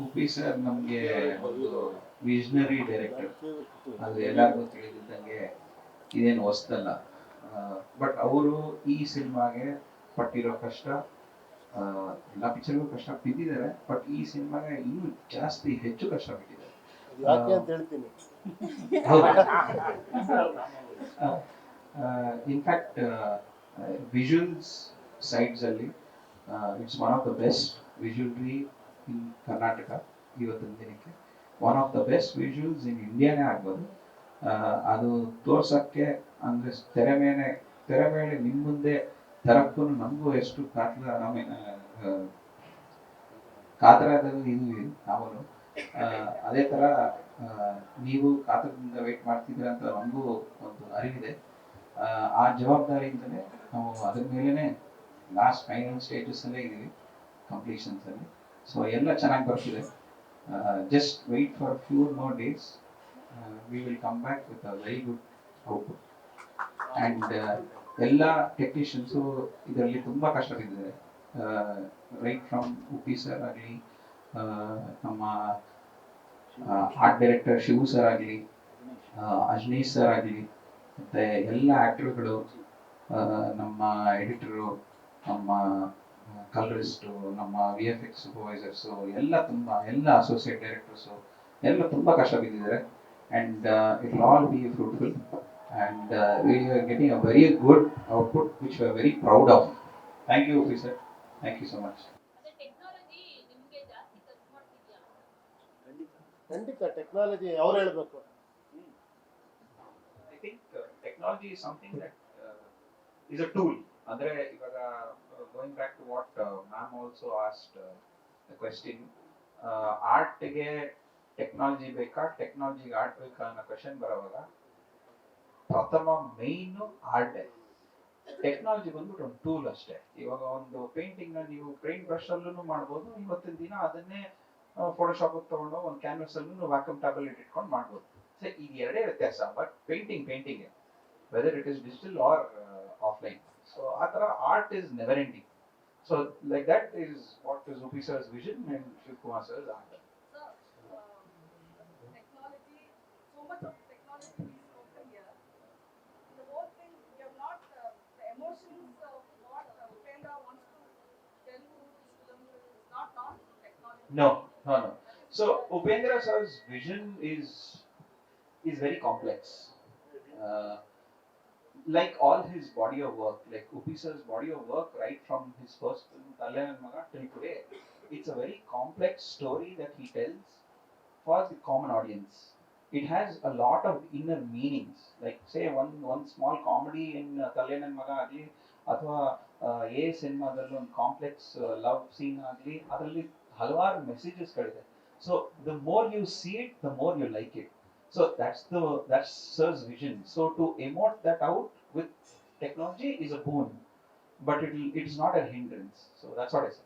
Uppi sir ನಮಗೆ ಒಂದು visionary director. ಅದು ಎಲ್ಲರಿಗೂ ತಿಳಿದಿದ್ದಂಗೆ ಇದೇನು ಹೊಸದಲ್ಲ. ಬಟ್ ಅವರು ಈ ಸಿನಿಮಾಗೆ ಪಟ್ಟಿರೋ ಕಷ್ಟ, ಎಲ್ಲ ಪಿಕ್ಚರ್ಗೂ ಕಷ್ಟ ಬಿದ್ದಿದ್ದಾರೆ, ಬಟ್ ಈ ಸಿನಿಮಾಗೆ ಇನ್ನೂ ಜಾಸ್ತಿ ಹೆಚ್ಚು ಕಷ್ಟ ಬಿಟ್ಟಿದ್ದಾರೆ. ಯಾಕೆ ಅಂತ ಹೇಳ್ತೀನಿ. ಇನ್ಫ್ಯಾಕ್ಟ್ ವಿಜುವಲ್ಸ್ ಸೈಡ್ಸ್ ಅಲ್ಲಿ it's one of the best visually in Karnataka. ಇವತ್ತಿನ ದಿನಕ್ಕೆ one of the best visuals in ಇಂಡಿಯಾನೇ ಆಗ್ಬೋದು. ಅದು ತೋರ್ಸಕ್ಕೆ ಅಂದ್ರೆ ತೆರೆ ಮೇಲೆ ನಿಮ್ಮ ಮುಂದೆ ತರಕ್ಕೂ ನಮಗೂ ಎಷ್ಟು ಕಾತರದಲ್ಲಿ ಇದು ನಾವು ಅದೇ ತರ ನೀವು ಕಾತರದಿಂದ ವೇಟ್ ಮಾಡ್ತಿದ್ರ ಅಂತ ನಮಗೂ ಒಂದು ಅರಿವಿದೆ. ಆ ಜವಾಬ್ದಾರಿಯಿಂದಲೇ ನಾವು ಅದ್ರ ಮೇಲೇನೆ ಲಾಸ್ಟ್ ಫೈನಲ್ ಸ್ಟೇಜಸ್ ಅಲ್ಲೇ ಇದೀವಿ, ಕಂಪ್ಲೀಷನ್ಸ್ ಅಲ್ಲಿ. ಸೊ ಎಲ್ಲ ಚೆನ್ನಾಗಿ ಬರ್ತಿದೆ. Just wait for few more days, we will come back with a very good output. And ಎಲ್ಲ ಟೆಕ್ನಿಷಿಯನ್ಸು ಇದರಲ್ಲಿ ತುಂಬ ಕಷ್ಟ ಬಿದ್ದಿದ್ದಾರೆ. ರೈಟ್ ಫ್ರಮ್ ಉಪ್ಪಿ ಸರ್ ಆಗಲಿ, ನಮ್ಮ ಆರ್ಟ್ ಡೈರೆಕ್ಟರ್ ಶಿವು ಸರ್ ಆಗಲಿ, ಅಜ್ನೀಶ್ ಸರ್ ಆಗಲಿ, ಮತ್ತು ಎಲ್ಲ ಆ್ಯಕ್ಟರ್ಗಳು, ನಮ್ಮ ಎಡಿಟರು, ನಮ್ಮ ಕಲರಿಸ್ಟು, ನಮ್ಮ VFX ಸೂಪರ್ವೈಸರ್ಸು ಎಲ್ಲ ಅಸೋಸಿಯೇಟ್ ಡೈರೆಕ್ಟರ್ಸು ಎಲ್ಲ ತುಂಬ ಕಷ್ಟ ಬಿದ್ದಿದ್ದಾರೆ. And it will all B fruitful. And we are getting a very good output which we are very proud of. Thank you, officer. Thank you so much. ಖಂಡಿತ technology ಅವ್ರು ಹೇಳಬೇಕು. I think technology is something that is a tool. Andre ivaga going back to what ma'am also asked the question, art ge technology ಬೇಕಾ, technology art ಬೇಕಾ ಅನ್ನೋ question ಬರೋವಾಗ ಪ್ರಥಮ main art. Technology ಬಂದ್ಬಿಟ್ಟು ಒಂದು ಟೂಲ್ ಅಷ್ಟೇ. ಇವಾಗ ಒಂದು ಪೇಂಟಿಂಗ್ ನ ನೀವು ಪೇಂಟ್ ಬ್ರಷ್ ಅಲ್ಲೂ ಮಾಡ್ಬೋದು, ಇವತ್ತಿನ ದಿನ ಅದನ್ನೇ ಫೋಟೋಶಾಪ್ ತಗೊಂಡು ಒಂದು ಕ್ಯಾನ್ವಸ್ ಅಲ್ಲೂ ವ್ಯಾಕ್ಯೂಮ್ ಟ್ಯಾಬ್ಲೆಟ್ ಇಟ್ಕೊಂಡು ಮಾಡ್ಬೋದು. ಸೊ ಈಗ ಎರಡೇ ವ್ಯತ್ಯಾಸ. But painting whether it is digital or offline. So ಆ ತರ art is never ending. So like that is what is Uppi sir's vision and Shivakumar sir's art. No. So Upendra sir's vision is very complex. Uh, like all his body of work, like Upi sir's body of work, right from his first film Tallan and Maga till today, it's a very complex story that he tells for the common audience. It has a lot of inner meanings. Like say one small comedy in Tallan and Maga agli, ಅಥವಾ a ಸಿನಿಮಾದಲ್ಲಿ ಒಂದು complex love scene ಆಗಲಿ, ಅದರಲ್ಲಿ ಹಲವಾರು ಮೆಸೇಜಸ್ಗಳಿದೆ. So the more you see it, the more you like it. So that's sir's vision. So to emote that out with technology is a boon, but it is not a hindrance. So that's what I say.